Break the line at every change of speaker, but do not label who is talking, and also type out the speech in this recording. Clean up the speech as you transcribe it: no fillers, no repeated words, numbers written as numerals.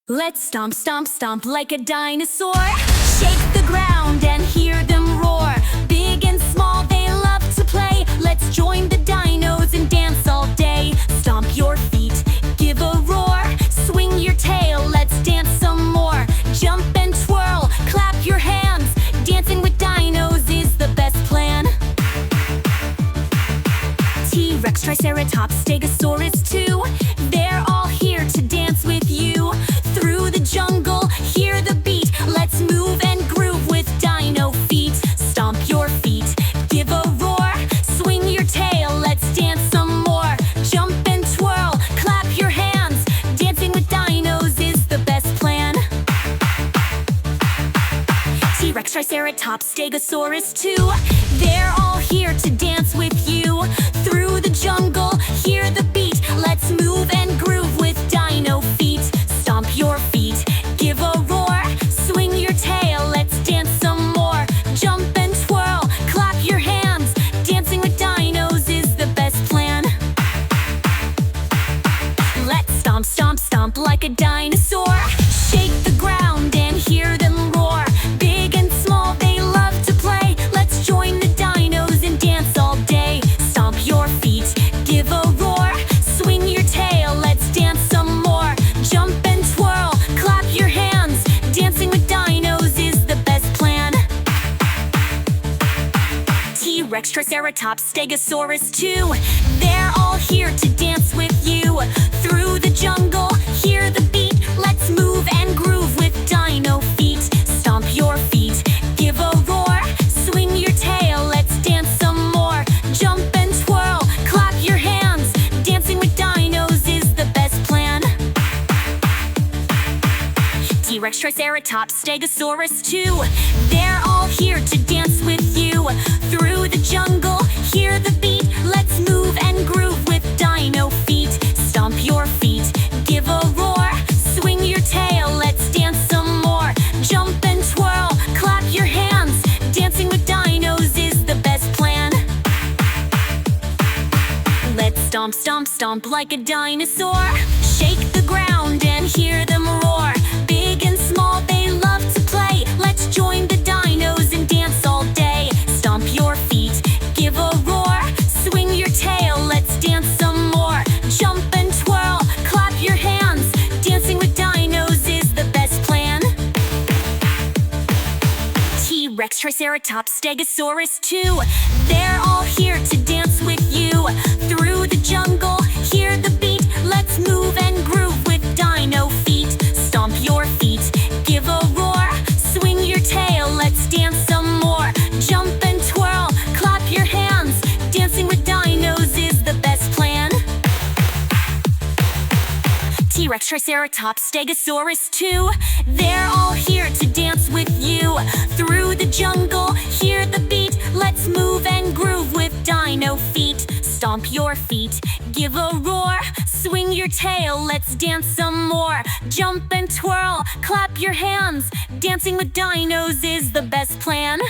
Let's stomp, stomp, stomp like a dinosaur. Shake the ground and hear them roar. Big and small, they love to play. Let's join the dinos and dance all day. Stomp your feet, give a roar. Swing your tail, let's dance some more. Jump and twirl, clap your hands. Dancing with dinos is the best plan. T-Rex, Triceratops, Stegosaurus too. They're all here to dance with you. Through the jungle, hear the beat. Let's move and groove with dino feet. Stomp your feet, give a roar. Swing your tail, let's dance some more. Jump and twirl, clap your hands. Dancing with dinos is the best plan. T-Rex, Triceratops, Stegosaurus too. They're all here to dance with you. Through the jungle, hear the beat. Let's move and groove with dino feet. Stomp your feet, give a roar. Swing your tail, let's dance some more. Jump and twirl, clap your hands. Dancing with dinos is the best plan. Let's stomp, stomp, stomp like a dinosaur. Shake the ground and hear them roar. Big and small, they love to play. Let's join the dinos and dance all day. Stomp your feet, give a roar. Swing your tail, let's dance some more. Jump and twirl, clap your hands. Dancing with dinos is the best plan. T-Rex, Triceratops, Stegosaurus too. They're all here to dance with you. Through the jungle, hear the beat. Let's move and groove with dino feet. Stomp your feet, give a roar. Swing your tail, let's dance some more. Jump and twirl, clap your hands. Dancing with dinos is the best plan. T-Rex, Triceratops, Stegosaurus too. They're all here to dance with you. Through the jungle, hear the beat. Let's move and groove with dino feet. Stomp your feet, give a roar. Swing your tail, let's dance some more. Jump and twirl, clap your hands. Dancing with dinos is the best plan. Let's stomp, stomp, stomp like a dinosaur. Shake the ground and hear them roar. Big and small, they love to play. Let's join the dinos and dance all day. Stomp your feet, give a roar. Swing your tail, let's dance some more. Jump and twirl, clap your hands. Dancing with dinos is the best plan. T-Rex, Triceratops, Stegosaurus too. They're all here to dance with you. Through the jungle, hear the beat. Let's move and groove with dino feet. Stomp your feet, give a roar. Swing your tail, let's dance some more. Jump and twirl, clap your hands. Dancing with dinos is the best plan. T-Rex, Triceratops, Stegosaurus too. They're all here to dance with you. Through the jungle, hear the beat. Let's move and groove with dino feet. Stomp your feet, give a roar. Swing your tail, let's dance some more. Jump and twirl, clap your hands. Dancing with dinos is the best plan.